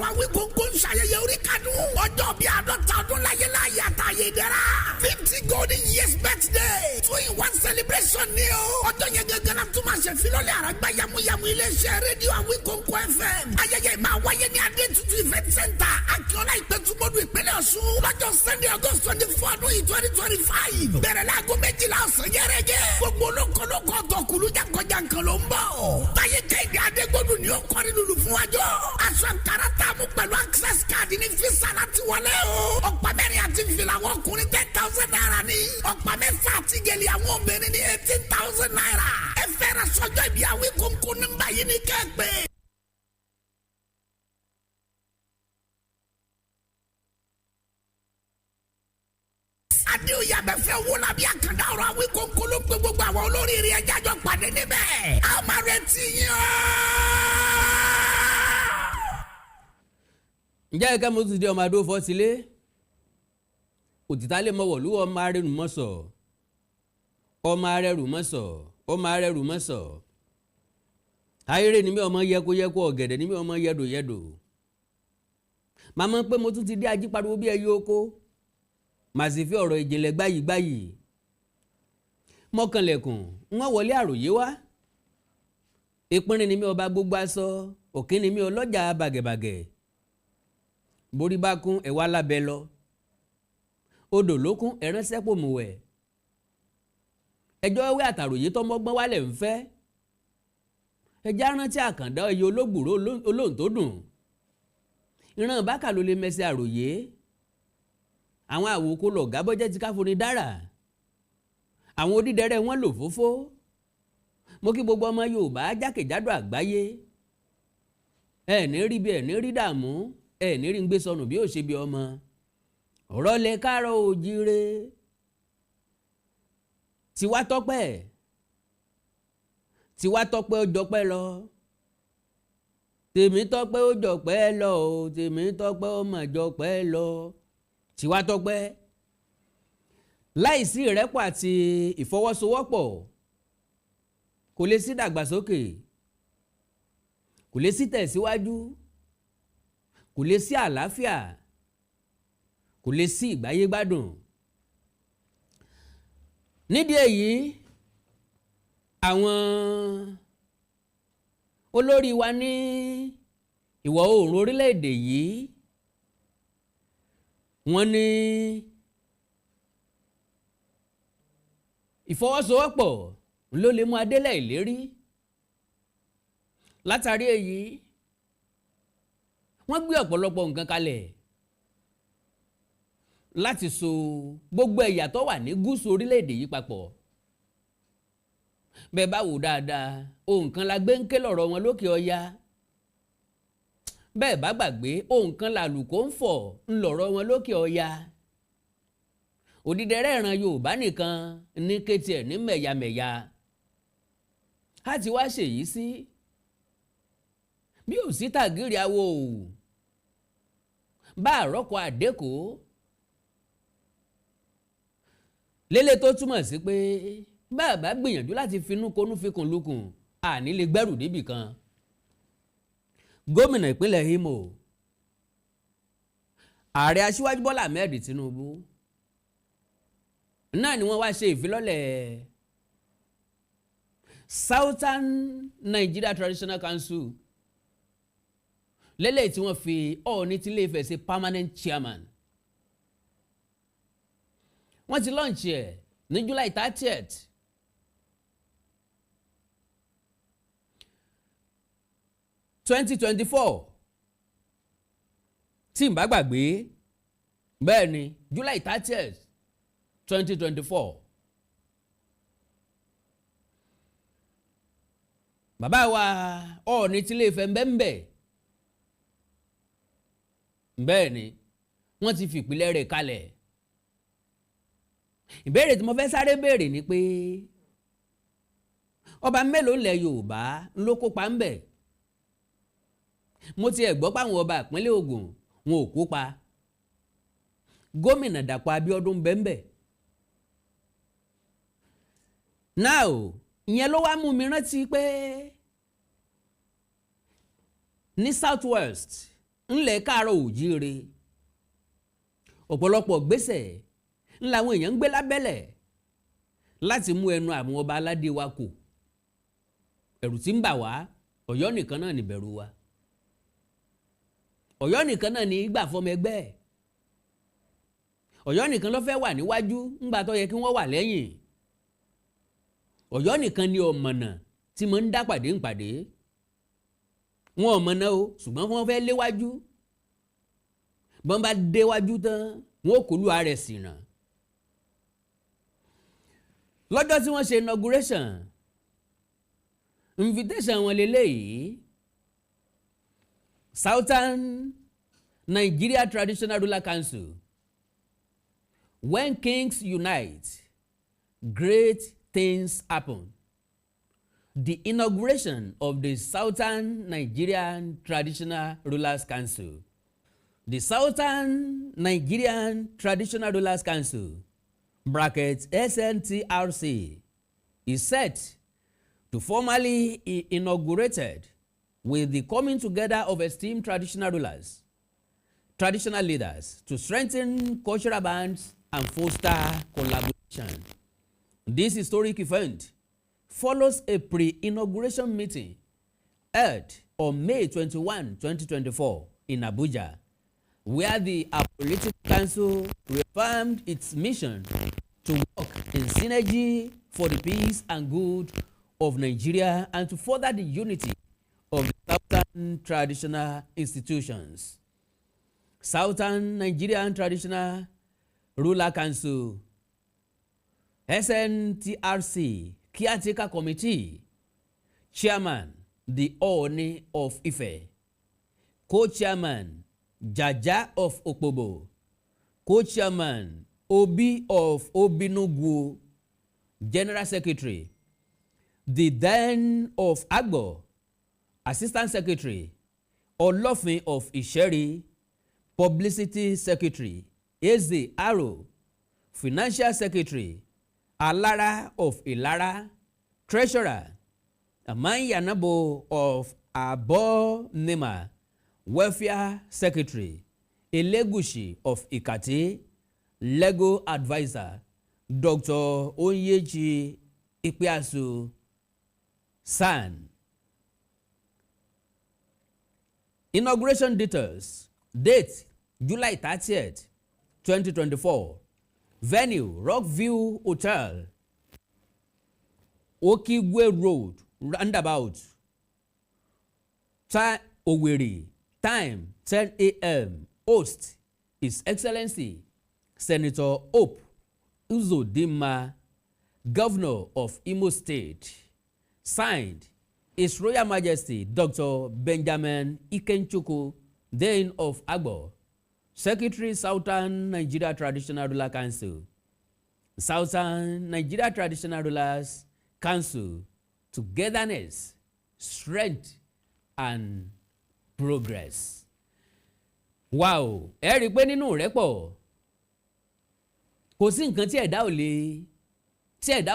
ọ̀rọ̀ Awíkonko ń ṣayẹyẹ orí kadún. ọjọ́ bíi 50 ọdún láyé láyé àtàyè ìdẹ́ra. 50 golden years birthday. 2-in-1 celebration ni o. ọjọ́ yẹn gẹ́gẹ́ la tún máa ṣe filọ́lẹ̀ àràgbá yamuyamu iléeṣẹ́ rédíò Awíkonko FM. ayẹyẹ máa wáyé ní Adétutù event center Akíọ́lá Ìpẹ́tùmọ́dù ìpínlẹ̀ Ọ̀ṣun. lọ́jọ́ Sunday August 24 ọdún 2025. bẹ̀rẹ̀ láago 12 ọ̀sán gẹ́rẹ́gẹ́. gbogbo olókòlókò tọkùlù jankan ló ń bọ̀. táyé Kẹ́hìndé Adégbòdù ni ó kọrin lulu fún wájọ́. aṣọ àǹkárá tààmú pẹ̀lú access card ní fisa láti wọlé o. ọ̀pá mẹ́rin àti fìlà àwọn ọkùnrin 10,000 naira ni. ọ̀pá mẹ́fà àti gèlè àwọn obìnrin ní 18,000 naira. ẹ fẹ́ràn sọ́jọ́ ìbí Awíkonko nígbà yìí ní kẹ́gbẹ́. adéoyè abẹ́fẹ́ owó làbí àkàndá ọ̀rọ̀ Awíkonko ló pé gbogbo àwọn olórí rẹ̀ ẹ̀jájọ́ pàdé níbẹ̀. a máa retí yín o. ǹjẹ́ ẹ̀ka mo ti di ọmọ adó fọ́ sílé òtítà lè mọ wọ̀lú ọmọ arẹ́rù mọ́sọ̀ ọmọ arẹ́rù mọ́sọ̀ ọmọ arẹ́rù mọ́sọ̀ ayére ni mi ọmọ yẹkoyẹko ọ̀gẹ̀dẹ̀ ni mi ọmọ yẹdòyẹdò màmá pé mo tún ti dé ajípariwo bí ẹyẹ oko màá sì fi ọ̀rọ̀ ìjìnlẹ̀ gbáyìí mọ́kànlẹ̀kùn wọ́n wọlé àròyé wá ìpínrin ni mi ọba gbogbo aṣọ òkín ni mi ọlọ́jà bàgẹ̀bàgẹ̀ borí bá kún ẹ̀wà lábẹ́ lọ odò lókun ẹ̀ránṣẹ́ pò mú wẹ̀ ẹjọ́ ẹwẹ́ àtàròyé tọmọgbọ́n wálẹ̀ ń fẹ́ ẹjá rántí àkàndá ẹyẹ olóògbòrò olóhùn tó dùn ìran bákà ló lè mẹsẹ̀ àròyé àwọn àwòkó lọ̀gá bọ́jẹ́ ti káfóni dára àwọn odídẹrẹ́ wọn lò fófó mo kí gbogbo ọmọ Yorùbá jákèjádò àgbáyé ẹ ní rí bí ẹ ní rí dààmú ẹ ní rí ń gbé sọnù bí ó ṣe bí ọmọ ọ̀rọ̀ lẹ káàárọ̀ oòjíire tiwa tọ́pẹ́ ó jọpẹ́ lọ tèmi tọ́pẹ́ ó jọpẹ́ lọ o tèmi tọ́pẹ́ ó mà jọpẹ́ lọ tiwa tọ́pẹ́ láìsí ìrẹ́pọ̀ àti ìfọwọ́sowọ́pọ̀ kò lè sí dàgbàsókè kò lè sí tẹ̀síwájú kò lè sí àlàáfíà kò lè sí ìgbáyé gbádùn nídìí èyí àwọn olórí wa ní ìwọ̀ oòrùn orílẹ̀-èdè yìí wọ́n ní ìfọwọ́sowọ́pọ̀ ló lè mú adélẹ̀ ìlérí látàrí èyí wọ́n gbé ọ̀pọ̀lọpọ̀ nǹkan kalẹ̀ láti so gbogbo ẹ̀yà tó wà ní gúúsù orílẹ̀-èdè yìí papọ̀ bẹ́ẹ̀ bá wò dáadáa ohun kan la gbé ń ké lọ́rọ̀ wọn lókè ọya bẹ́ẹ̀ bá gbàgbé ohun kan làlùkò ń fọ̀ ń lọ́rọ̀ wọn lókè ọya òdìdẹrẹ́ ìran Yorùbá nìkan ní kétì ẹ̀ ní mẹ̀yàmẹ̀yà á ti wá ṣèyí sí bí ò sí tàgírí awo ò bá àrọ́kọ àdékò lélẹ̀ tó túmọ̀ sí pé bàbá gbìyànjú láti finú konú fikùn lukùn àní lè gbẹ́rù débì kan gómìnà ìpínlẹ̀ Imo ààrẹ aṣíwájú Bọ́lá Ahmed Tinubu náà ni wọ́n wá ṣe ìfilọ́lẹ̀ Southern Nigeria Traditional Council lélẹ̀ tí wọ́n fi Ọọ̀ni tí Ilé-Ifẹ̀ ṣe permanent chairman wọ́n ti launch ẹ̀ ní July 30th 2024 tí n bá gbàgbé bẹ́ẹ̀ ni July 30th 2024 bàbá wa Ọọ̀ni tí Ilé-Ifẹ̀ mbẹ́mbẹ́ bẹ́ẹ̀ ni wọ́n ti fìpìlẹ̀ rẹ̀ kalẹ̀ ìbéèrè tí mo fẹ́ sáré béèrè ni pé ọba mélòó lẹ̀ Yorùbá ló kópa ń bẹ̀ mo ti ẹ̀ gbọ́ páwọn ọba ìpínlẹ̀ Ògùn wọn ò kópa gómìnà Dàpọ̀ Abíọ́dún bẹ́ńbẹ́ now ìyẹn ló wá mú mi rántí pé ní South West ńlẹ̀ káàárọ̀ òjíire ọ̀pọ̀lọpọ̀ gbésẹ̀ ńlá àwọn èèyàn ń gbé lábẹ́lẹ̀ láti mú ẹnu àwọn ọba aládé wa kò. ẹ̀rù tí ń bà wá Ọ̀yọ́ nìkan náà ní bẹ̀rù wa. Ọ̀yọ́ nìkan náà ní gbà fọmọ ẹgbẹ́. Ọ̀yọ́ nìkan ló fẹ́ wà níwájú ńgbà tó yẹ kí wọ́n wà lẹ́yìn. Ọ̀yọ́ nìkan ni ọ̀mọ̀nà tí mo ń dá pàdé ń pàdé. Wọn ọ̀mọ̀nà o ṣùgbọ́n wọ́n fẹ́ léwájú. Bọ́n bá déwájú tán wọn ò kó lu ààrẹ sínà. Lọ́jọ́ tí wọ́n ṣe inauguration invitation wọn lélẹ́yìí Southern Nigeria Traditional Ruler Council. When kings unite, great things happen. The inauguration of the Southern Nigerian Traditional Rulers Council. The Southern Nigerian Traditional Rulers Council (SNTRC) is set to formally inaugurated with the coming together of esteemed traditional rulers, traditional leaders to strengthen cultural bonds and foster collaboration. This historic event follows a pre-inauguration meeting held on May 21, 2024 in Abuja, where the Political Council reaffirmed its mission to work in synergy for the peace and good of Nigeria and to further the unity of the Southern traditional institutions. Southern Nigerian Traditional Ruler Council (SNTRC) Caretaker Committee Chairman the Ooni of Ife, Co-Chairman Jaja of Okpobo, Co-Chairman Obi of Obinugwu, General Secretary the then of Agbo, Assistant Secretary Olofin of Isheri, Publicity Secretary Eze Arole, Financial Secretary Alara of Ilara, Treasurer Amanyanabo of Abonema, Welfare Secretary Elegushi of Ikate, Legal Advisor Dr. Onyeji Ikpeasu San. Inauguration details. Date July 30th, 2024. Venue Rockview Hotel, Okigwe Road, Roundabout, Owerri. Time 10 a.m. Host His Excellency Senator Hope Uzodinma, Governor of Imo State. Signed His Royal Majesty Dr. Benjamin Ikenchukwu, Dean of Agbo, Secretary Southern Nigeria Traditional Ruler Council. Southern Nigeria Traditional Rulers Council, togetherness, strength and progress. Wow, ẹ rí i pé nínú ìrẹ́pọ̀ kò sí nǹkan tí ẹ̀dá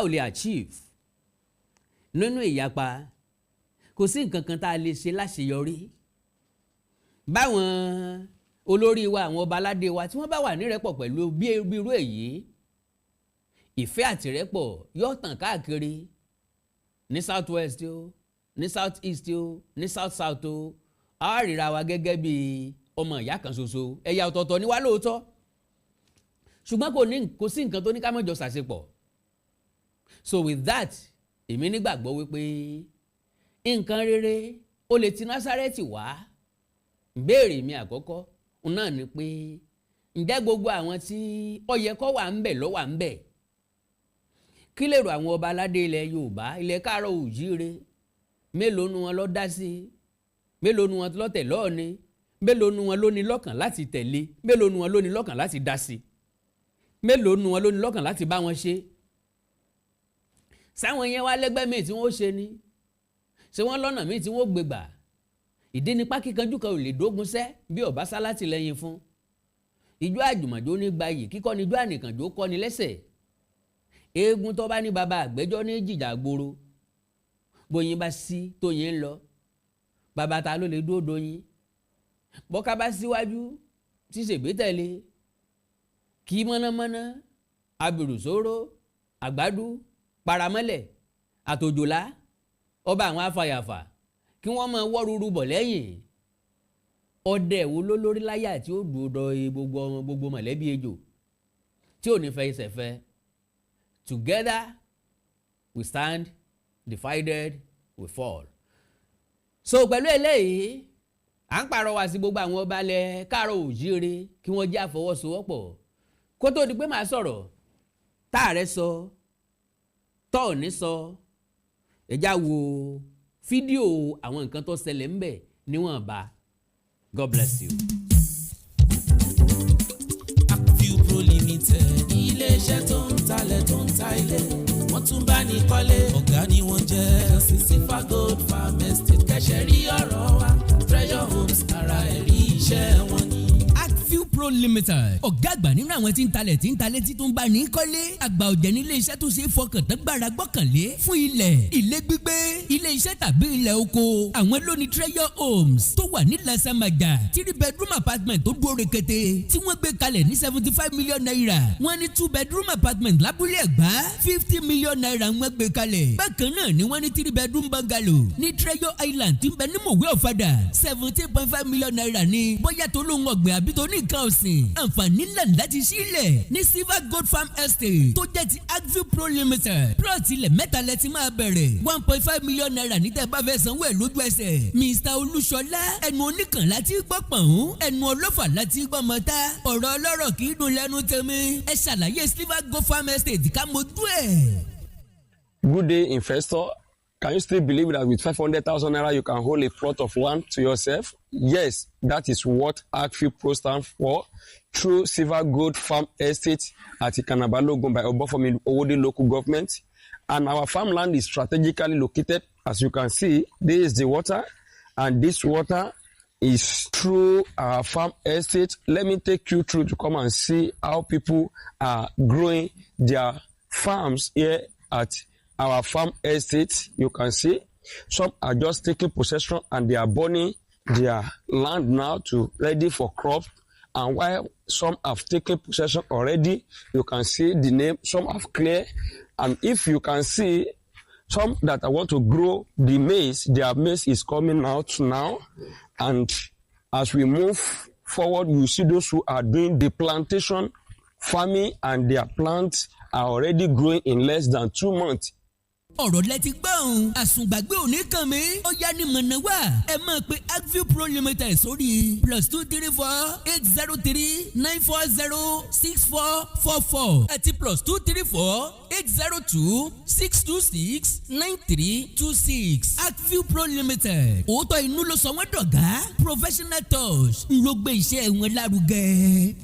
ò lè achieve. Nínú ìyapa kò sí nǹkan kan tá a lè ṣe láṣeyọrí. Báwọn olórí wa, àwọn ọba aládé wa tí wọ́n bá wà nírẹ́pọ̀ pẹ̀lú bí irú èyí, ìfẹ́ àtìrẹ́pọ̀ yóò tàn káàkiri ní south west o, ní south east o, ní south south o. A ríra wa gẹ́gẹ́ bí ọmọ ìyá kan ṣoṣo, ẹ̀yà ọ̀tọ̀ọ̀tọ̀ ni wá lóòótọ́, ṣùgbọ́n kò sí nǹkan tó ní ká má jọ ṣàṣepọ̀. So with that, èmi nígbàgbọ́ wípé nǹkan rere ó lè ti Násárẹ́tì wá. Ìbéèrè mi àkọ́kọ́ náà ni pé ǹjẹ́ gbogbo àwọn tí ó yẹ kó wà ń bẹ̀ ló wà ń bẹ̀? Kí lèrò àwọn ọba aládé ilẹ̀ Yorùbá, ilẹ̀ káàárọ̀ òjíire? Mélòó nu wọn ló dá sí? Mélòó nu wọn ló tẹ̀ lọ́ọ̀ni? Mélòó nu wọn ló ní lọ́kàn láti tẹ̀lé? Mélòó nu wọn ló ní lọ́kàn láti dá sí? Mélòó nu wọn ló ní lọ́kàn láti bá wọn ṣe? Sáwọn yẹn wá lẹ́gbẹ́ míì tí wọ́n ṣe ni? Ṣé wọ́n lọ́nà míì tí wọ́n gbégbà? Ìdí nípa kíkanjú kan ò lè dógun sẹ́ bí ọ̀bá sálátì lẹ́yìn fún. Ijó àjùmọ̀jó ní gbayì, kíkọ́ ni ijó ànìkànjó kọ́ ni lẹ́sẹ̀. Eégún tó bá ní baba àgbẹ́jọ́ ní jìjà gboro. Bóyin bá sí tóyin ń lọ, baba ta ló lè dúró doyin? bọ́ká bá síwájú tí ṣègbè tẹ̀lé kí mọ́nàmọ́ná abirùsóró àgbàdo paramọ́lẹ̀ àtòjòlá ọba àwọn afàyàfà kí wọ́n máa wọ́ rúru bọ̀ lẹ́yìn ọdẹ wo ló lórí láyà tí ó dùn dọ gbogbo mọ̀lẹ́bí ejò tí ò ní fẹ́ ìṣẹ̀ fẹ́. Together we stand, divided we fall. So pẹ̀lú eléyìí à ń pàrọwà sí gbogbo àwọn ọba ilẹ̀ káàárọ̀ oòjíire kí wọ́n jẹ́ àfọwọ́sowọ́pọ̀ kó tó di pé màá sọ̀rọ̀ táàrẹ sọ tọ́ọ̀ní sọ ẹ̀já wo fídíò àwọn nǹkan tó ṣẹlẹ̀ ńbẹ̀ níwọ̀nba. God bless you. Pro Limited ilé-iṣẹ́ tó ń talẹ̀ tó ń ta ilé wọ́n tún bá ní kọ́lé ọ̀gá ni wọ́n jẹ́ Silver Gold Farm Estate kẹ́sẹ̀ rí ọ̀rọ̀ wa Treasure Homes ara ẹ̀rí iṣẹ́ wọn ni. Pro Limited ọ̀gá àgbà nínú àwọn tí ń talẹ̀ tí tó ń bá ní kọ́lé àgbà ọ̀jẹ̀ ní ilé-iṣẹ́ tó ṣe é fọkàn tán gbára gbọ́kànlé fún ilẹ̀ ilé gbígbé ilé-iṣẹ́ tàbí ilẹ̀ oko àwọn ló ní Treasure Homes tó wà ní Lasamaja 3 bedroom apartment tó dúró rekete tí wọ́n gbé kalẹ̀ ní 75 million naira wọ́n ní 2 bedroom apartment lábúlé Ẹ̀gbá 50 million naira wọ́n gbé kalẹ̀ bákan náà ni wọ́n ní 3 bedroom bungalow ní Treasure Island tí ń bẹ ní Mòwe Ọ̀fadà 17.5 million naira ní bóyá tó lóun ọ̀gbìn àbí tó ní nǹkan ọ̀sìn àǹfààní ńlá láti sílẹ̀ ní Silver Gold Farm Estate tó jẹ́ ti Agview Pro Limited plot ilẹ̀ mẹ́ta lẹ ti máa bẹ̀rẹ̀ 1.5 million naira ní tẹ́ bá fẹ́ sanwó ẹ̀ lójú ẹsẹ̀ Mr. Olúṣọlá ẹnu oníkan láti gbọ́ pọ̀n ẹnu ọlọ́fà láti gbọ́ mọ́ta ọ̀rọ̀ ọlọ́rọ̀ kì í dùn lẹ́nu tèmi ẹ ṣàlàyé Silver Gold Farm Estate ká mojú ẹ̀. Good day, investor. Can you still believe that with 500,000 naira you can hold a plot of land to yourself? Yes, that is what Agview Pro stands for. Through Silver Gold Farm Estate at Ikanabalogun by Obofomi Owode local government. And our farmland is strategically located. As you can see, this is the water, and this water is through our farm estate. Let me take you through to come and see how people are growing their farms here at our farm estate. You can see some are just taking possession and they are burning their land now to ready for crops. And while some have taken possession already, you can see the name, some have cleared. And if you can see some that I want to grow the maize, their maize is coming out now. And as we move forward, you see those who are doing the plantation farming and their plants are already growing in less than 2 months. ọ̀rọ̀ lẹ́tí gbọ́n àsùngbàgbé òní kan mi ó yá ní mọ̀nà wá ẹ máa pe Agview Pro Limited sórí +234 803 940 6444 àti +234 802 626 9326 Agview Pro Limited òótọ́ inú ló sọ wọ́n dọ̀gá professional touch ń ló gbé iṣẹ́ wọn lárugẹ.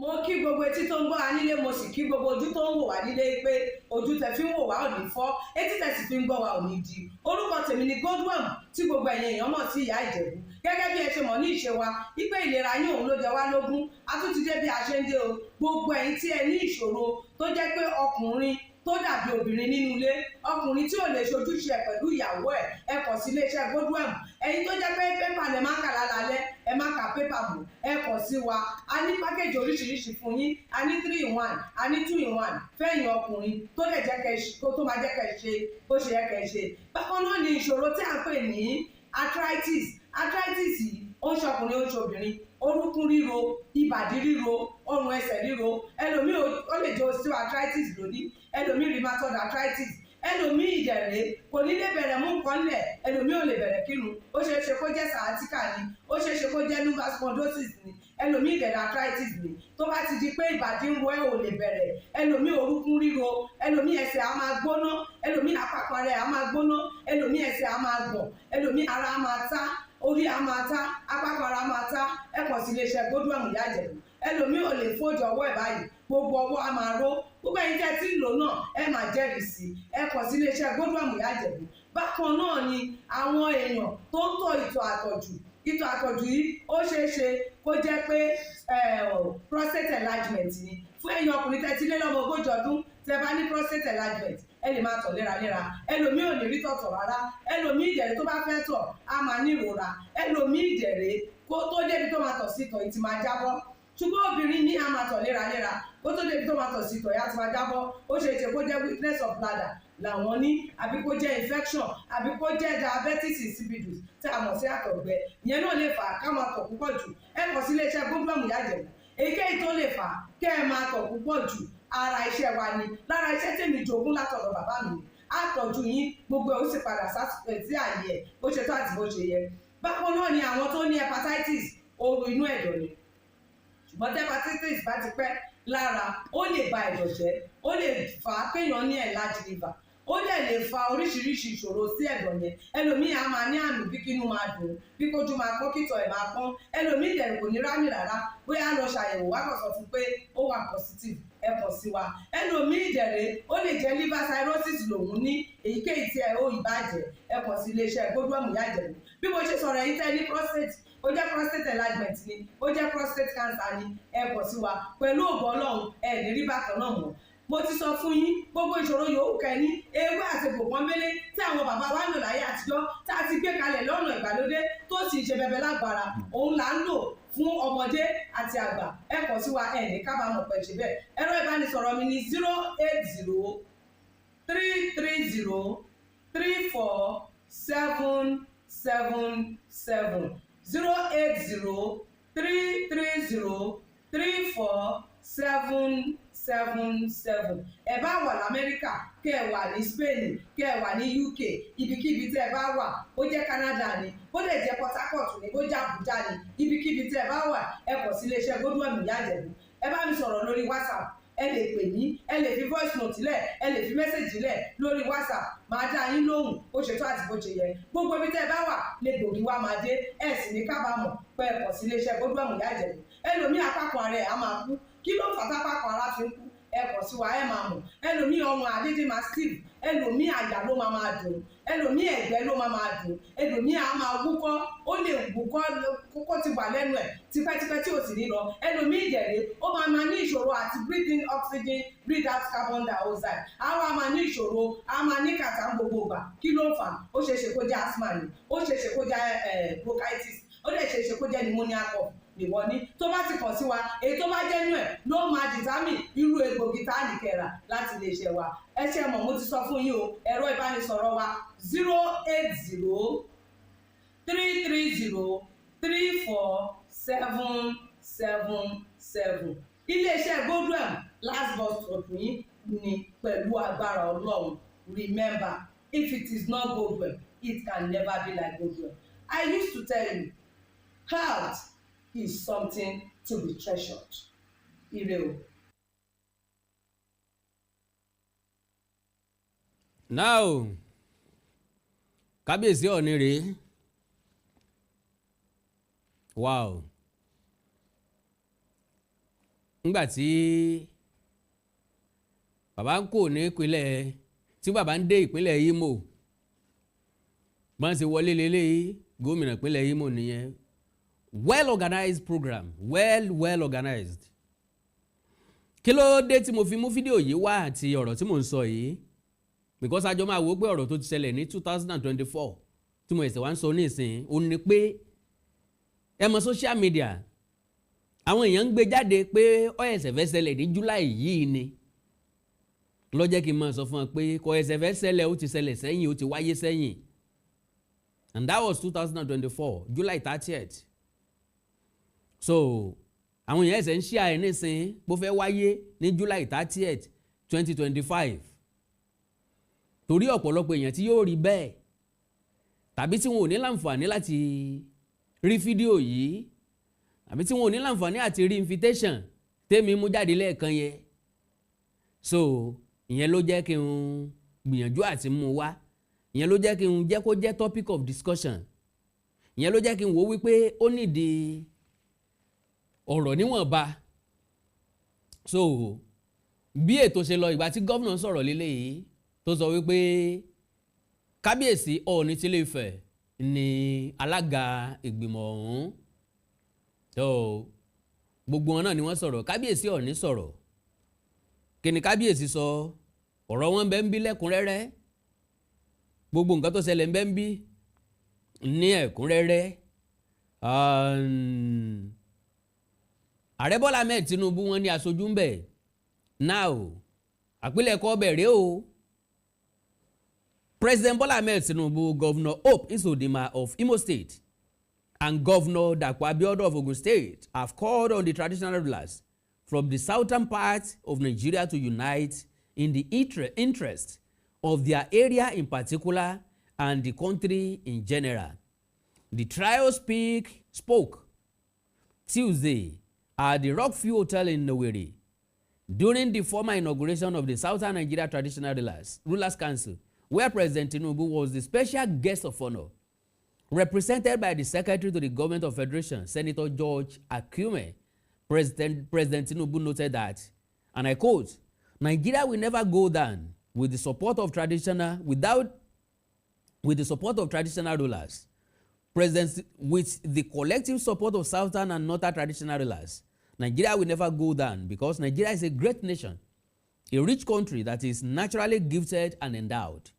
mo kí gbogbo etí tó ń gbọ́ wa nílé mo sì kí gbogbo ojú tó ń wò wá nílé pé ojú tẹ fi ń wò wá ò ní fọ́ etí tẹ sì fi ń gbọ́ wa ò ní di orúkọ tèmi ni Godwin tí gbogbo ẹ̀yin èèyàn mọ̀ sí ìyá Ìjẹ̀bú gẹ́gẹ́ bí ẹ ṣe mọ̀ ní ìṣe wa wípé ìlera yín òun ló jẹ wá lógún a tún ti dé bí a ṣe ń dé o gbogbo ẹ̀yin tí ẹ ní ìṣòro tó jẹ́ pé ọkùnrin tó dàbí obìnrin nínú ilé ọkùnrin tí ò lè ṣojúṣe pẹ̀lú ìyàwó ẹ kàn sí iléeṣẹ́ Godwin ẹ̀yin tó jẹ́ pé pépà lẹ máa kà lálálẹ́ ẹ má ka pépà mọ́ ẹ kàn sí wa a ní pákéjì oríṣiríṣi fún yín a ní 3-in-1 a ní 2-in-1 fẹ́yìn ọkùnrin tó lè jẹ́ kẹ́ tó máa jẹ́ kẹ́ ṣe bó ṣe yẹ kẹ́ ṣe bákan náà ni ìṣòro tí a ń pè ní arthritis yìí ó ń ṣọkùnrin ó ń ṣobìnrin orúnkún ríro ìbàdí ríro ọrùn ẹsẹ̀ ríro ẹlòmíì ó lè jẹ́ osteoarthritis lónìí ẹlòmíì rheumatoid arthritis ẹlòmíì ìdẹ̀rẹ̀ kò ní lè bẹ̀rẹ̀ mú nǹkan lẹ̀ ẹlòmíì ò lè bẹ̀rẹ̀ kírun ó ṣeé ṣe kó jẹ́ sciatica ni ó ṣeé ṣe kó jẹ́ lumbar spondylosis ni ẹlòmíì ìdẹ̀rẹ̀ arthritis ni tó bá ti di pé ìbàdí ń ro ẹ̀ ò lè bẹ̀rẹ̀ ẹlòmíì orúnkún ríro ẹlòmíì ẹsẹ̀ á máa gbóná ẹlòmíì àpapọ̀ rẹ̀ á máa gbóná ẹlòmíì ẹsẹ̀ á máa gbọ̀n ẹlòmíì ara á máa tá orí á máa tá àpapọ̀ ara á máa tá ẹ kàn sí iléeṣẹ́ Godwin ìyá Ìjẹ̀bú ẹlòmíì ò lè fojú ọwọ́ ẹ̀ báyìí gbogbo ọwọ́ á máa ró gbogbo ẹ̀yin tẹ́ tí ń lò náà ẹ máa jẹ́rìí sí ẹ kàn sí iléeṣẹ́ Godwin ìyá Ìjẹ̀bú bákan náà ni àwọn èèyàn tó ń tọ̀ ìtọ̀ àtọ̀jù yìí ó ṣeé ṣe kó jẹ́ pé prostate enlargement ni fún ẹ̀yin ọkùnrin tẹ́ ti lé lọ́mọ 40 ọdún tẹ́ bá ní prostate enlargement ẹ lè máa tọ̀ léraléra ẹlòmíì ò ní rí tọ̀tọ̀ rárá ẹlòmíì ìdẹ̀rẹ̀ tó bá fẹ́ tọ̀ á máa ní ìrora ẹlòmíì ìdẹ̀rẹ̀ kó tó débi tó máa tọ̀ sí ìtọ̀ yìí ti máa jábọ́ ṣùgbọ́n obìnrin ní a máa tọ̀ léraléra kó tó débi tó máa tọ̀ sí ìtọ̀ yìí á ti máa jábọ́ ó ṣe é ṣe kó jẹ́ weakness of bladder làwọn ní àbí kó jẹ́ infection àbí kó jẹ́ diabetes insipidus tí a mọ̀ sí àtọ̀gbẹ ìyẹn náà lè fà á ká máa tọ̀ púpọ̀ jù ẹ kàn sí iléeṣẹ́ gómìnà Ìyájẹ̀bú èyíkéyìí tó lè fà á kẹ́ ẹ máa tọ̀ púpọ̀ jù ara iṣẹ́ wa ni lára iṣẹ́ tèmi jogún látọ̀dọ̀ bàbá mi àtọ̀jú yín gbogbo ẹ̀ ó sì padà sí àyè ẹ̀ bó ṣe tó àti bó ṣe yẹ bákan náà ni àwọn tó ní hepatitis ooru inú ẹ̀dọ̀ ni ṣùgbọ́n tí hepatitis bá ti pẹ́ lára ó lè ba ẹ̀dọ̀ jẹ́ ó lè fà á kéèyàn ní enlarged liver ó dẹ̀ lè fa oríṣiríṣi ìṣòro sí ẹ̀dọ̀ yẹn ẹlòmíì á máa ní àmì bí kínú máa dùn bí kójú máa pọ́n kítọ̀ ẹ̀ máa pọ́n ẹlòmíì dẹ̀ kò ní rámì rárá bóyá lọ ṣàyẹ̀wò wá kàn sọ fún pé ó wà positive ẹ kàn sí wa ẹlòmíì dẹ̀rẹ̀ ó lè jẹ́ liver cirrhosis lòun ní èyíkéyìí tí ẹ ó ìbàjẹ́ ẹ kàn sí iléeṣẹ́ Godwin Ìyájẹ̀bú bí mo ṣe sọ̀rọ̀ yìí tẹ́ ní prostate ó jẹ́ prostate enlargement ni ó jẹ́ prostate cancer ni ẹ kàn sí wa pẹ̀lú ògo Ọlọ́run ẹ ní rí bákan náà mọ́ mo ti sọ fún yín gbogbo ìṣòro yòówù kẹ́ni ewé àti gbòǹkan mélé tí àwọn bàbá wa ń lò láyé àtijọ́ tá a ti gbé kalẹ̀ lọ́nà ìgbàlódé tó sì ṣe bẹbẹ lágbára òun là ń lò fún ọmọdé àti àgbà ẹ kàn sí wa ẹ ní kábàámọ̀ pẹ̀ ṣe bẹ́ẹ̀ ẹ̀rọ ìbánisọ̀rọ̀ mi ni 08033034777 08033034777 ẹ bá wà lamẹ́ríkà kẹ́ ẹ wà ní Spain kẹ́ ẹ wà ní UK ibikíbi tẹ́ ẹ bá wà ó jẹ́ Canada ni ó lè jẹ́ Port Harcourt ni ó jẹ́ Abuja ni ibikíbi tẹ́ ẹ bá wà ẹ kàn sí iléeṣẹ́ Godwin Ìyájẹ̀bú ẹ bá mi sọ̀rọ̀ lórí WhatsApp ẹ lè pè mí ẹ lè fi voice note lẹ̀ ẹ lè fi message lẹ̀ lórí WhatsApp máa dá yín lóhùn bó ṣe tó àti bó ṣe yẹ gbogbo ibi tẹ́ ẹ bá wà lè gbòógì wá máa dé ẹ sì ní kábàámọ̀ pé ẹ kàn sí iléeṣẹ́ Godwin Ìyájẹ̀bú ẹlòmíì apákan ara ẹ̀ á máa kú kí ló fà tápákan ara fi ń kú ẹ kàn sí wa ẹ máa mọ̀ ẹlòmíì ọrùn àdédé máa steve ẹlòmíì àyà ló máa dùn ẹlòmíì ẹ̀gbẹ́ ló máa dùn ẹlòmíì á máa wúkọ́ ó lè wúkọ́ kókó ti wà lẹ́nu ẹ̀ tipẹ́tipẹ́ tí ò sì ní lọ ẹlòmíì ìdẹ̀rẹ̀ ó máa ní ìṣòro àti breathe in oxygen breathe out carbon dioxide àwa máa ní ìṣòro á máa ní kàtà gbogbo ìgbà kí ló ń fà ó ṣeéṣe kó jẹ́ asthma ni ó ṣeéṣe kó jẹ́ bronchitis ó lè ṣeéṣe kó jẹ́ pneumonia cough ìwọ ní tó bá ti kàn sí wa èyí tó bá jẹ́ nú ẹ̀ ló máa dìtámì irú egbògi tá a lè kẹ́ra láti lè ṣe wa ẹ ṣe mọ̀ mo ti sọ fún yín o ẹ̀rọ ìbánisọ̀rọ̀ wa 08033034777 iléeṣẹ́ Godwin last bus stop yín ni pẹ̀lú agbára Ọlọ́run remember if it is not Godwin it can never be like Godwin. I used to tell you health is something to be treasured. Ire o. Now, kábíyèsí Ọ̀ọ̀ni rèé. Wow. Nígbà tí bàbá ń kó ní ìpínlẹ̀ tí bàbá ń dé ìpínlẹ̀ Imo bọ́n ṣe wọlé lélẹ́yìí gómìnà ìpínlẹ̀ Imo nìyẹn. Well organized program, well organized. Kí ló dé tí mo fi mú fídíò yìí wá àti ọ̀rọ̀ tí mò ń sọ yìí? Because àjọ máa wò pé ọ̀rọ̀ tó ti ṣẹlẹ̀ ní 2024 tí mo ẹ̀sẹ̀ wá ń sọ ní ìsìn ó ní pé ẹ mọ̀ social media àwọn èèyàn ń gbé jáde pé ó ẹ̀sẹ̀ fẹ́ ṣẹlẹ̀ ní July yìí ni ló jẹ́ kí n máa sọ fún ọ pé kò ẹ̀sẹ̀ fẹ́ ṣẹlẹ̀ ó ti ṣẹlẹ̀ sẹ́yìn ó ti wáyé sẹ́yìn and that was 2024 July 30th. So àwọn èèyàn ẹ̀sẹ̀ ń ṣí ààrẹ nísìn bó fẹ́ wáyé ní July 30th 2025 torí ọ̀pọ̀lọpọ̀ èèyàn tí yóò rí bẹ́ẹ̀ tàbí tí wọn ò ní láǹfààní láti rí fídíò yìí tàbí tí wọn ò ní láǹfààní àti rí invitation tèmi mú jáde lẹ́ẹ̀kan yẹn so ìyẹn ló jẹ́ kí n gbìyànjú àti mú wá ìyẹn ló jẹ́ kí n jẹ́ kó jẹ́ topic of discussion ìyẹn ló jẹ́ kí n wò wípé ó nídìí ọ̀rọ̀ níwọ̀nba so bí ètò ṣe lọ ìgbà tí gómìnà sọ̀rọ̀ lélẹ́yìí tó sọ wípé kábíyèsí Ọọ̀ni tilé Ifẹ̀ ni alága ìgbìmọ̀ ọ̀hún tó gbogbo wọn náà ni wọ́n sọ̀rọ̀ kábíyèsí Ọọ̀ni sọ̀rọ̀ kí ni kábíyèsí sọ ọ̀rọ̀ wọn bẹ́ ń bí lẹ́kùnrẹ́rẹ́ gbogbo nǹkan tó ṣẹlẹ̀ ń bẹ́ ń bí ní ẹ̀kúnrẹ́rẹ́ Ààrẹ Bọ́lá Ahmed Tinubu wọn ní aṣojú ń bẹ̀. Now àpilẹ̀kọ bẹ̀rẹ̀ o. President Bola Ahmed Tinubu, Governor Hope Uzodinma of Imo State, and Governor Dapo Abiodun of Ogun State have called on the traditional rulers from the southern part of Nigeria to unite in the interest of their area in particular and the country in general. The trio spoke Tuesday at the Rockview Hotel in Owerri during the formal inauguration of the Southern Nigeria Traditional Rulers Council, where President Tinubu was the special guest of honor, represented by the Secretary to the Government of Federation, Senator George Akume. President Tinubu noted that, and I quote, "Nigeria will never go down with the support of traditional rulers. With the collective support of Southern and Northern traditional rulers, Nigeria will never go down because Nigeria is a great nation, a rich country that is naturally gifted and endowed."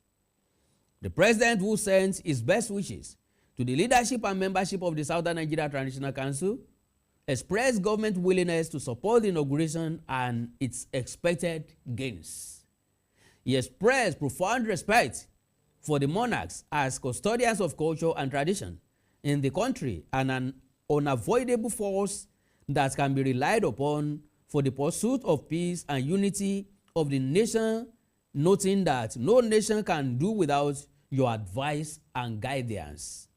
The president, who sent his best wishes to the leadership and membership of the Southern Nigeria Traditional Council, expressed government willingness to support the inauguration and its expected gains. He expressed profound respect for the monarchs as custodians of culture and tradition in the country and an unavoidable force that can be relied upon for the pursuit of peace and unity of the nation, noting that no nation can do without your advice and guidance.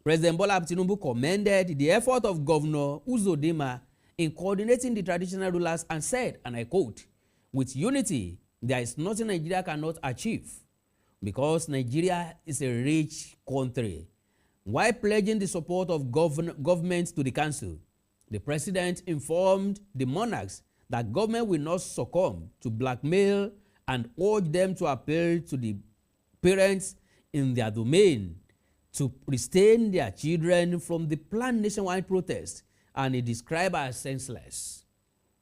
President Bola Tinubu commended the effort of Governor Uzodinma in coordinating the traditional rulers and said, and I quote, "With unity, there is nothing Nigeria cannot achieve because Nigeria is a rich country." While pledging the support of government to the council, the president informed the monarchs that government will not succumb to blackmail and urged them to appeal to the parents in their domain to restrain their children from the planned nationwide protest, and he described as senseless.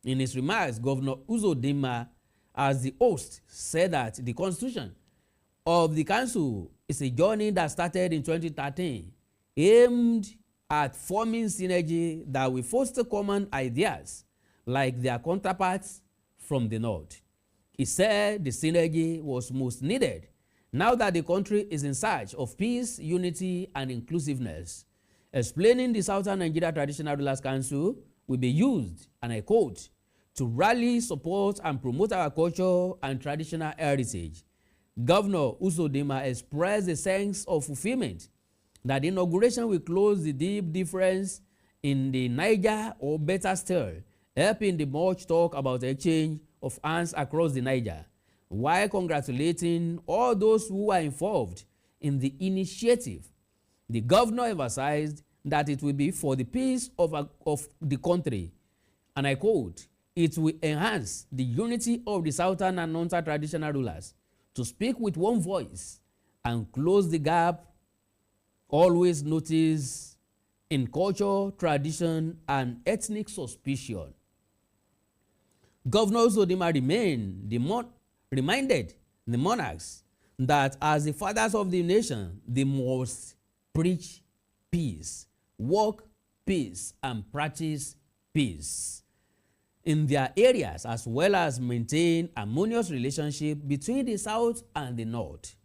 In his remarks, Governor Uzodinma, as the host, said that the constitution of the council is a journey that started in 2013, aimed at forming synergy that will foster common ideas like their counterparts from the north. He said the synergy was most needed now that the country is in search of peace, unity, and inclusiveness. Explaining the Southern Nigeria Traditional Rulers Council will be used, and I quote, "to rally, support, and promote our culture and traditional heritage." Governor Uzodinma expressed a sense of fulfillment that the inauguration will close the deep difference in the Niger, or better still, helping the much talk about exchange of hands across the Niger, while congratulating all those who are involved in the initiative. The governor emphasized that it will be for the peace of the country, and I quote, "It will enhance the unity of the Southern and Northern traditional rulers to speak with one voice and close the gap always noticed in culture, tradition, and ethnic suspicion." Governor Uzodinma reminded the monarchs that as the fathers of the nation, they must preach peace, work peace, and practice peace in their areas, as well as maintain harmonious relationship between the South and the North.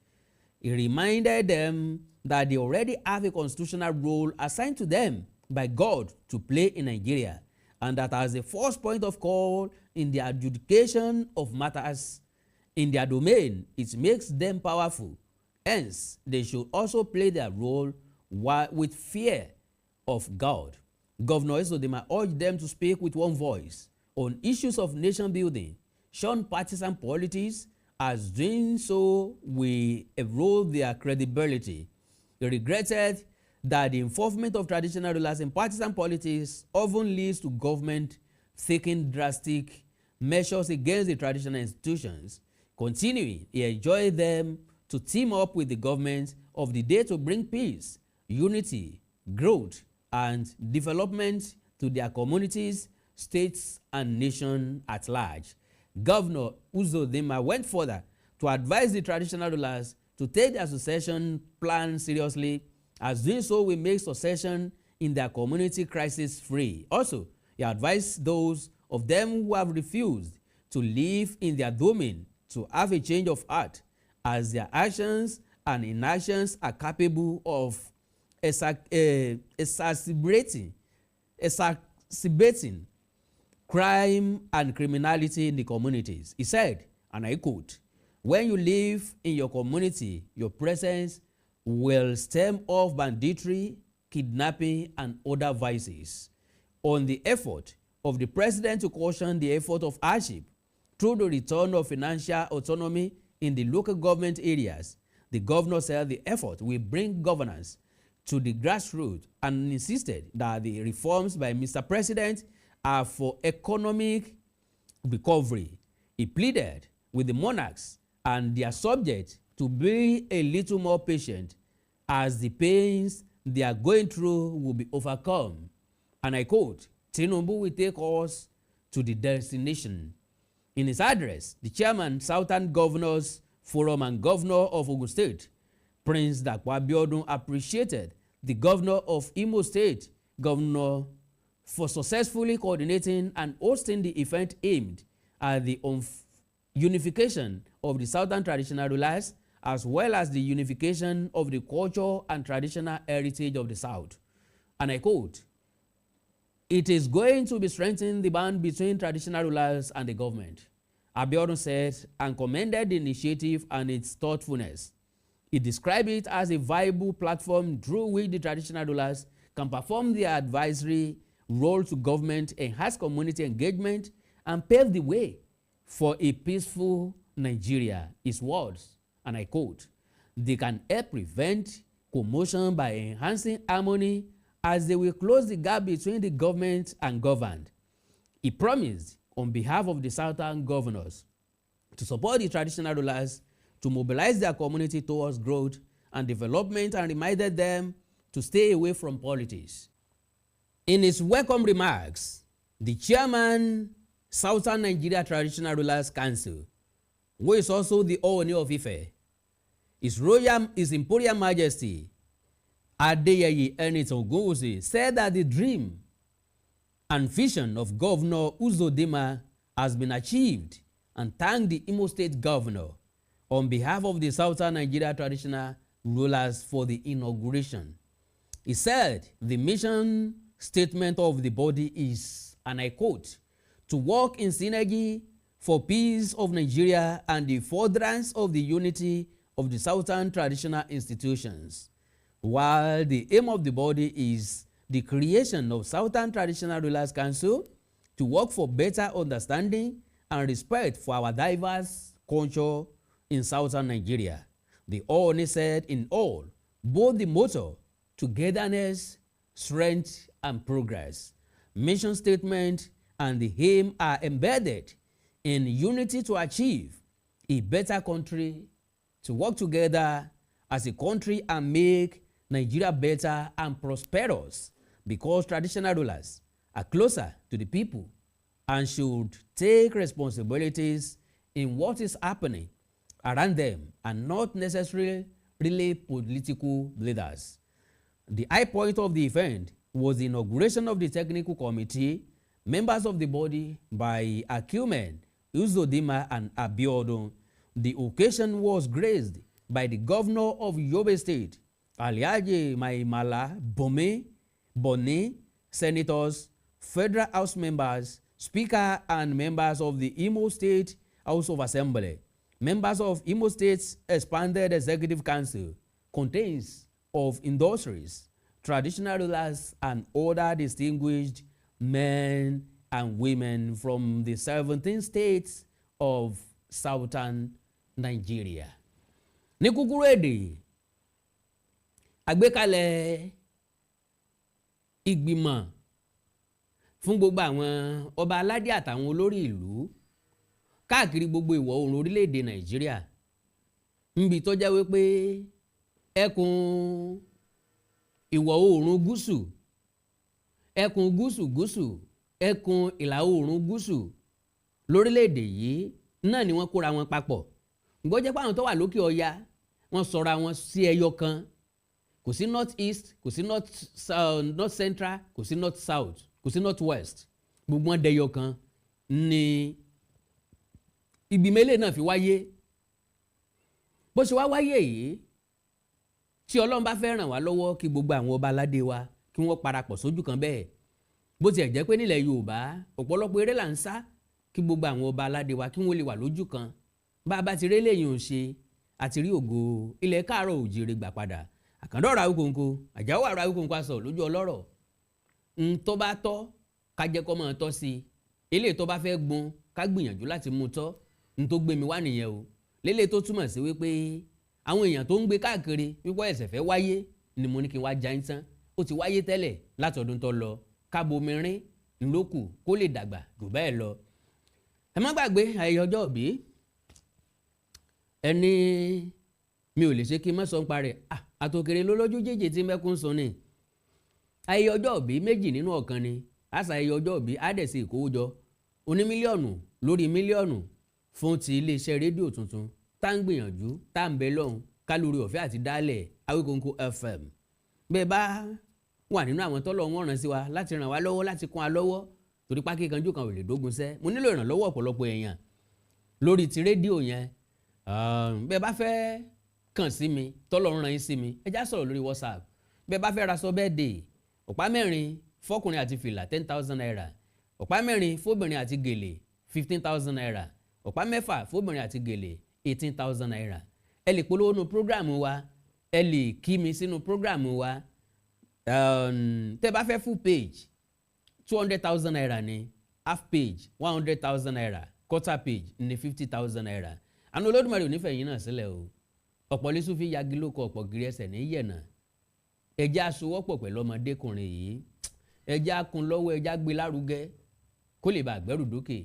He reminded them that they already have a constitutional role assigned to them by God to play in Nigeria, and that as a first point of call in the adjudication of matters in their domain, it makes them powerful. Hence, they should also play their role with fear of God. Governor Uzodinma urged them to speak with one voice on issues of nation building, shun partisan politics, as doing so will erode their credibility. He regretted that the involvement of traditional rulers in partisan politics often leads to government taking drastic measures against the traditional institutions. Continuing, he enjoined them to team up with the government of the day to bring peace, unity, growth, and development to their communities, states, and nation at large. Governor Uzodinma went further to advise the traditional rulers to take their succession plan seriously, as doing so will make succession in their community crisis free. Also, he advised those of them who have refused to live in their domain to have a change of heart, as their actions and inactions are capable of exacerbating crime and criminality in the communities. He said, and I quote, "When you live in your community, your presence will stem off banditry, kidnapping, and other vices." On the effort of the president to caution the effort of hardship through the return of financial autonomy in the local government areas, the governor said the effort will bring governance to the grassroots and insisted that the reforms by Mr. President are for economic recovery. He pleaded with the monarchs and their subjects to be a little more patient, as the pains they are going through will be overcome. And I quote, "Tinubu will take us to the destination." In his address, the chairman, Southern Governors Forum and Governor of Ogun State, Prince Dapo Abiodun, appreciated the Governor of Imo State, Governor, for successfully coordinating and hosting the event aimed at the unification of the Southern traditional rulers, as well as the unification of the culture and traditional heritage of the South. And I quote, "It is going to be strengthening the bond between traditional rulers and the government," Abiodun said, and commended the initiative and its thoughtfulness. He described it as a viable platform through which the traditional rulers can perform their advisory role to government, enhance community engagement, and pave the way for a peaceful Nigeria. His words, and I quote, "They can help prevent commotion by enhancing harmony, as they will close the gap between the government and governed." He promised on behalf of the Southern governors to support the traditional rulers to mobilize their community towards growth and development, and reminded them to stay away from politics. In his welcome remarks, the chairman, Southern Nigeria Traditional Rulers Council, who is also the Ooni of Ife, His Imperial Majesty Adeyeye Enitan Ogunwusi, said that the dream and vision of Governor Uzodinma has been achieved, and thanked the Imo State Governor on behalf of the Southern Nigeria Traditional Rulers for the inauguration. He said the mission statement of the body is, and I quote, "To work in synergy for peace of Nigeria and the furtherance of the unity of the Southern traditional institutions," while the aim of the body is the creation of Southern Traditional Rulers Council to work for better understanding and respect for our diverse culture in Southern Nigeria. The Ooni said in all, both the motto, togetherness, strength, and progress, mission statement, and the aim are embedded in unity to achieve a better country, to work together as a country and make Nigeria better and prosperous, because traditional rulers are closer to the people and should take responsibilities in what is happening around them and not necessarily political leaders. The high point of the event was the inauguration of the technical committee, members of the body by Akumen, Uzodinma, and Abiodun. The occasion was graced by the governor of Yobe State, Alade Maimala Boni, senators, federal house members, speaker, and members of the Imo State House of Assembly. Members of Imo State's expanded executive council contains of industries, traditional rulers, and other distinguished men and women from the 17 states of Southern Nigeria. Ní kúkúrú èdè, àgbékalẹ̀ ìgbìmọ̀ fún gbogbo àwọn ọba aládé àtàwọn olórí ìlú káàkiri gbogbo ìwọ̀ oòrùn orílẹ̀-èdè Nàìjíríà, níbi tó jẹ́ wípé ẹkùn ìwọ̀ oòrùn gúúsù, ẹkùn gúúsù, ẹkùn ìlà oòrùn gúúsù lórílẹ̀-èdè yìí náà ni wọ́n kóra wọn papọ̀. Ǹgbọ́ jẹ́ pé àwọn tó wà lókè ọya wọ́n sọra wọn sí ẹyọ kan, kò sí north east, kò sí north central, kò sí north south, kò sí north west, gbogbo wọn dẹyọ kan ni ìgbìmọ̀ eléyìí náà fi wáyé. Bó ṣe wá wáyé yìí, tí Ọlọ́run bá fẹ́ ràn wá lọ́wọ́ kí gbogbo àwọn ọba aládé wa kí wọ́n parapọ̀ sójú kan bẹ́ẹ̀. Bó tiẹ̀ jẹ́ pé nílẹ̀ Yorùbá ọ̀pọ̀lọpọ̀ eré là ń sá kí gbogbo àwọn ọba aládé wa kí wọ́n lè wà lójú kan. Bá a bá ti rí eléyìí ò ṣe àti rí ògo ilẹ̀ káàárọ̀ òjìrè gbà padà. Àkàndá ọ̀rọ̀ Awíkonko, Àjàó ọ̀rọ̀ Awíkonko aṣọ lójú ọlọ́rọ̀. Tó bá tọ́ ká jẹ́ kó máa tọ́ sí i. Eléyìí tó bá fẹ́ gbọ́n ká gbìyànjú láti mú tọ́. Tó gbé mi wá nìyẹn o. Lélẹ̀ tó túmọ̀ sí wípé àwọn èèyàn tó ń gbé káàkiri wípé ẹ̀sẹ̀ fẹ́ wáyé ni mo ní kí n wá já ń tán. Ó ti wáyé tẹ́lẹ̀ látọdún tó lọ. Kábomirin ńlókù kó lè dàgbà jù bẹ́ẹ̀ lọ. Ẹ má gbàgbé ayẹyẹ ọjọ́ ìbí. Ẹni mi ò lè ṣe kí n má sọ ń parẹ́. Àtòkèrè lólójú jèjì tí mẹ́kún sọ ni. Ayẹyẹ ọjọ́ ìbí méjì nínú ọ̀kan ni. Àṣà ayẹyẹ ọjọ́ ìbí á dẹ̀ sí ìkówójọ oní mílíọ̀nù lórí mílíọ̀nù fún ti iléeṣẹ́ rédíò tuntun tá ń gbìyànjú tá ń bẹ lọ́hùn kálórí ọ̀fẹ́ àti dálẹ̀ Awíkonko FM. Bẹ́ẹ̀ bá wà nínú àwọn tọ́lọ̀ wọn ràn sí wa láti ràn wá lọ́wọ́ láti kún wa lọ́wọ́ torí pákí kanjú kan ò lè dógun sẹ́. Mo nílò ìrànlọ́wọ́ ọ̀pọ̀lọpọ̀ èèyàn lórí ti rédíò yẹn. Bẹ́ẹ̀ bá fẹ́ kàn sí mi tọ́lọ̀ ń ràn yín sí mi ẹ já sọ̀rọ̀ lórí WhatsApp. Bẹ́ẹ̀ bá fẹ́ raṣọ birthday ọ̀pá mẹ́rin fọ́kùnrin àti fìlà 10,000 naira, ọ̀pá mẹ́rin fóbìnrin àti gèlè 15,000 naira, ọ̀pá mẹ́fà fóbìnrin àti gèlè 18,000 naira. Ẹ lè polówó nínú prógráàmù wa, ẹ lè kí mi sínú prógráàmù wa. Tẹ́ bá fẹ́ full page 200,000 naira ni, half page 100,000 naira, quarter page ní 50,000 naira. Àánú Olódùmarè ò ní fẹ̀yìn náà sílẹ̀ o. Ọ̀pọ̀ lẹ́sù fi yagi lóko ọ̀pọ̀ gírí ẹsẹ̀ ní yẹ̀nà. Ẹ jẹ́ aṣọwọ́pọ̀ pẹ̀lú ọmọdékùnrin yìí. Ẹ jẹ́ akun lọ́wọ́, ẹ jẹ́ agbé lárugẹ kó lè bá àgbẹ̀rù dókè.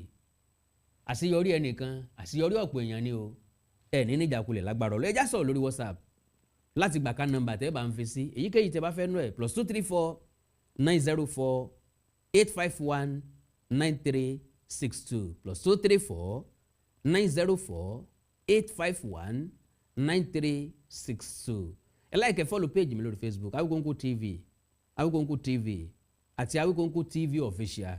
Àṣeyọrí ẹnìkan, àṣeyọrí ọ̀pọ̀ èèyàn ni o. Ẹ ní níjàkulẹ̀ lágbára Ọlọ́run. Ẹ já sọ̀rọ̀ lórí WhatsApp láti gbà ká nọ́mbà tẹ́ bá ń fi sí èyíkéyìí tẹ́ bá fẹ́ nú ẹ̀ +234 904 851 9362 +234 904 851 9362. Ẹ like follow page mi lórí Facebook Awíkonko TV, Awíkonko TV àti Awíkonko TV official.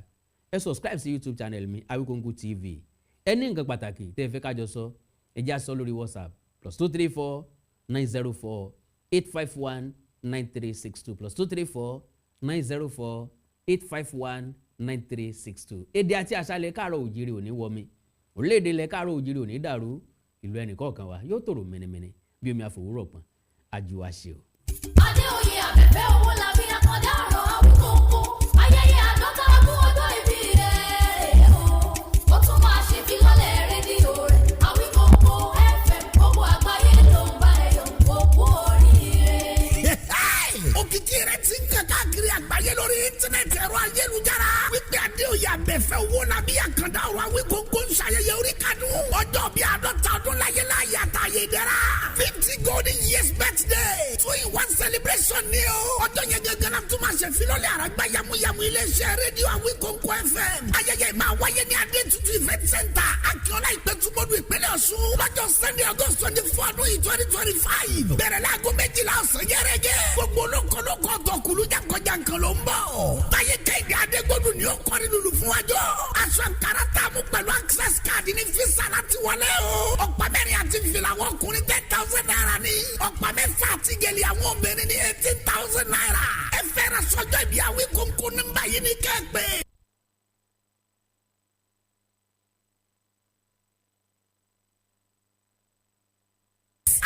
Ẹ subscribe sí YouTube channel mi Awíkonko TV. Ẹ ní nǹkan pàtàkì tẹ́ ẹ fẹ́ kájọ sọ ẹ já sọ lórí WhatsApp +234 904 851 9362 +234 904 851 9362. Èdè àti àṣà ilẹ̀ káàárọ̀ òjìrì òní wọmi, orílẹ̀-èdè ilẹ̀ káàárọ̀ òjìrì òní dàrú, ìlú ẹnìkọ̀ọ̀kan wa yóò tòrò mẹ́nẹ́mẹ́nẹ́ bí omi àfòwúrọ̀ pọ̀n àjùwà ṣe o. Adéoyè Abẹ́fẹ́ owó la fi akọ̀dá ọ̀rọ̀ Awíkonko ayẹyẹ àádọ́ta ọdún ọjọ́ ìbí rẹ̀ o. Ó tún máa ṣe fílọ́lẹ̀ rédíò rẹ̀ Awíkonko FM gbogbo àgbáyé ló ń bá ẹyọ òkú oríire. Òkìkí rẹ̀ ti ń kàn káàkiri àgbáyé lórí íńtánẹ́ẹ̀tì ẹ̀rọ ayélujára. Wípé Adéoyè Abẹ́fẹ́ owó la bí àkàndá ọ̀rọ̀ Awíkonko ń ṣayẹyẹ orí kadún. Ọjọ́ bíi àádọ́ta ọdún láyé láyé àtàyè dẹ́ra. 50 golden years birthday. 2-in-1 celebration ni o. Ọjọ́ yẹn gẹ́gẹ́ la tún máa ṣe filọ́lẹ̀ àràgbá yamuyamu iléeṣẹ́ rédíò Awíkonko FM. Ayẹyẹ máa wáyé ní Adétutù event center Akíọ́lá Ìpẹ́tùmọ́dù ìpínlẹ̀ Ọ̀ṣun. Lọ́jọ́ Sunday August 24 ọdún 2025. Bẹ̀rẹ̀ láago 12 ọ̀sán gẹ́rẹ́gẹ́. Gbogbo olókòlókò ọ̀tọ̀kùlú jankan ló ń bọ̀. Táyé Kẹ́hìndé Adégbòdù ni ó kọrin lulu fún wájọ́. Aṣọ àǹkárá tààmú pẹ̀lú access card ní fisa láti wọlé o. Ọ̀pá mẹ́rin àti fìlà àwọn ọkùnrin 10,000 naira ni. Ọ̀pá mẹ́fà àti gèlè àwọn obìnrin ní 18,000 naira. Ẹ fẹ́ràn sọ́jọ́ ìbí Awíkonko nígbà yìí ní kẹ́gbẹ́.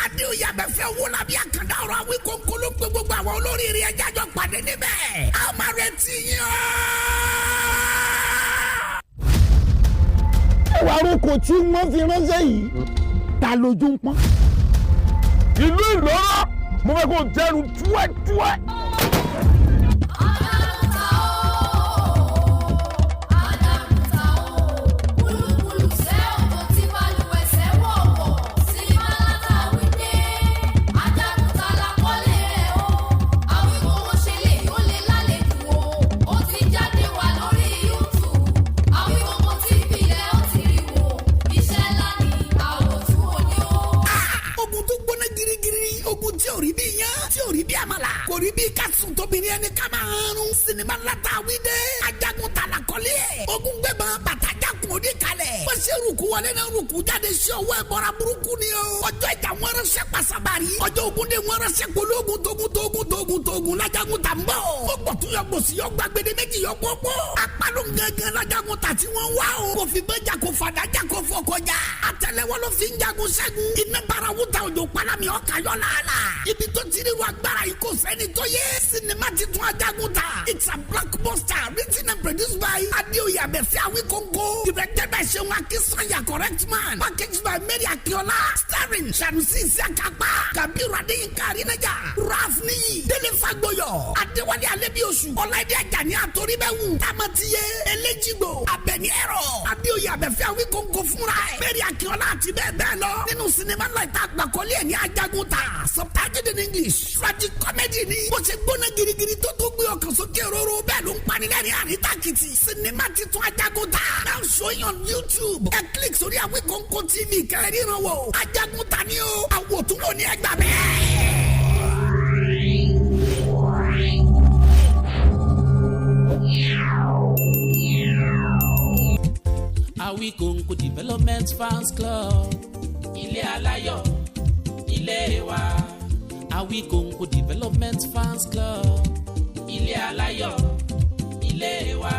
Adéoyè Abẹ́fẹ́ owó làbí àkàndá ọ̀rọ̀ Awíkonko ló pé gbogbo àwọn olóríire ẹja jọ pàdé níbẹ̀. A máa retí yín o. Ẹ̀wà arúgbó tí wọ́n fi ránṣẹ́ yìí ta lójú ń pọ́n. Ìlú Ìlọ́rọ̀ mo fẹ́ kó jẹun túwẹ́túwẹ́. Ogun tí ò rí bí iyán tí ò rí bí àmàlà ogun gbẹ̀gbọ́n bàtàjà kun òní kalẹ̀. wọ́n ṣe rúkú wọlé náà rúkú jáde sí ọwọ́ ẹ̀bọ̀ra burúkú ni o. ọjọ́ ìjà wọn ránṣẹ́ pasabari. ọjọ́ ogun de wọn ránṣẹ́ pológun tógun lajagun ta ń bọ̀. ó gbọ̀tún yọ gbòsì yọ gbàgbede méjì yọ gbogbo. apalo gángan lajagun ta tí wọ́n wá o. kò fi bẹ́jà kò fàdájà kò fọkọjà. àtẹ́lẹwọ́ ló fi ń jagun ṣẹ́gun. iná bara wuta òjò palami ọkà yọ làálà. ibi tó ti ríru agbára yìí kò sẹ́ni tó yẹ. sinimá ti tún ajagun ta. it's a blockbuster written and produced by Adéoyè Abẹ́fẹ́ Awíkóńkó. directed by Ṣeun Akínsànyà correct man. packaged by Mary Akíọ́lá. starring Sanusi Isiakapa. Kabiru Adéyínká Arínájà. Ralph Níyì. Délé Fágbóyọ̀. Adéwálé Alébíoṣù. Ọláìdé Àjàní Àtòríbẹ̀wù. Tamatiye. Eléjìgbò. Abẹ́ni Ẹ̀rọ. Adéoyè Abẹ́fẹ́ Awíkóńkó fúnra ẹ̀. Mary Akíọ́lá àti bẹ́ẹ̀ bẹ́ẹ̀ lọ. nínú sinimá náà ìta àgbàkọ́lé ẹ̀ ní ajagun ta. subtitled in English. tragic comedy ni. bó ṣe gbóná girigiri tó gbé ọkàn sókè róró bẹ́ẹ̀ ló ń panilẹ́rìn àríntàkìtì. sinimá titun ajagun ta. now showing on YouTube. ẹ click sórí Awíkóńkó TV kẹrìnrán wò. ajagun ta ni o. àwòtúnlò ní ẹgbàá bẹ́ẹ̀. Awíkóńkó Development Fans Club ilé aláyọ̀ ilé wa. Awíkóńkó Development Fans Club ilé aláyọ̀ ilé wa.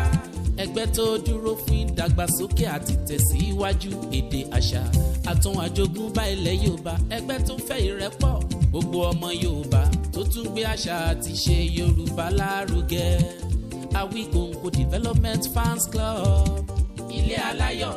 ẹgbẹ́ tó dúró fún ìdàgbàsókè àti tẹ̀síwájú èdè àṣà àtún àjogúnbá ilẹ̀ Yorùbá. ẹgbẹ́ tó fẹ́ ìrẹ́pọ̀ gbogbo ọmọ Yorùbá tó tún gbé àṣà àti ṣe Yorùbá lárugẹ. Awíkóńkó Development Fans Club ilé aláyọ̀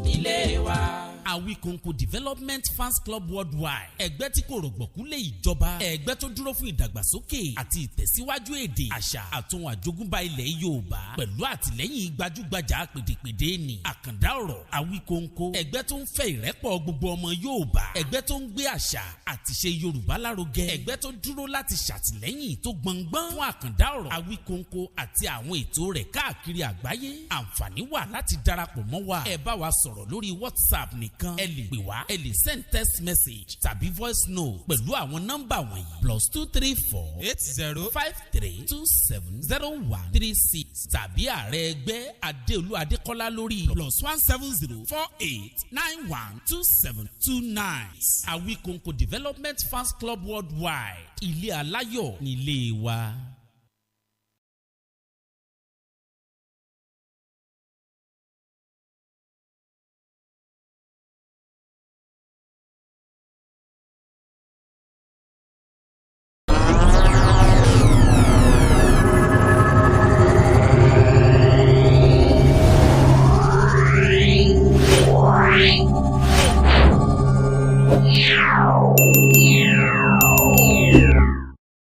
ilé wa. Awíkóńkó Development Fans Club Worldwide ẹgbẹ́ tí kò rọ̀gbọ̀kú lé ìjọba, ẹgbẹ́ tó dúró fún ìdàgbàsókè àti ìtẹ̀síwájú èdè àṣà àtún àjogúnbá ilẹ̀ Yorùbá pẹ̀lú àtìlẹ́yìn gbajúgbajà pèdèpèdè ní àkàndá ọ̀rọ̀. Awíkóńkó ẹgbẹ́ tó ń fẹ́ ìrẹ́pọ̀ gbogbo ọmọ Yorùbá, ẹgbẹ́ tó ń gbé àṣà àti ṣe Yorùbá lárugẹ, ẹgbẹ́ tó dúró láti ṣàtìlẹ́yìn tó gbọngbọ́n fún àkàndá ọ̀rọ̀ Awíkóńkó àti àwọn ètò rẹ̀ káàkiri àgbáyé. àǹfààní wà láti darapọ̀ mọ́ wa. ẹ bá wa sọ̀rọ̀ lórí WhatsApp nìkan, ẹ lè pè wá, ẹ lè send text message tàbí voice note pẹ̀lú àwọn nọ́mbà wọ̀nyí +234 8053 270136 tàbí ààrẹ ẹgbẹ́ Adéolú Adékọ́lá lórí +170 48912729. Awíkóńkó Development Fans Club Worldwide ilé aláyọ̀ nílé wa.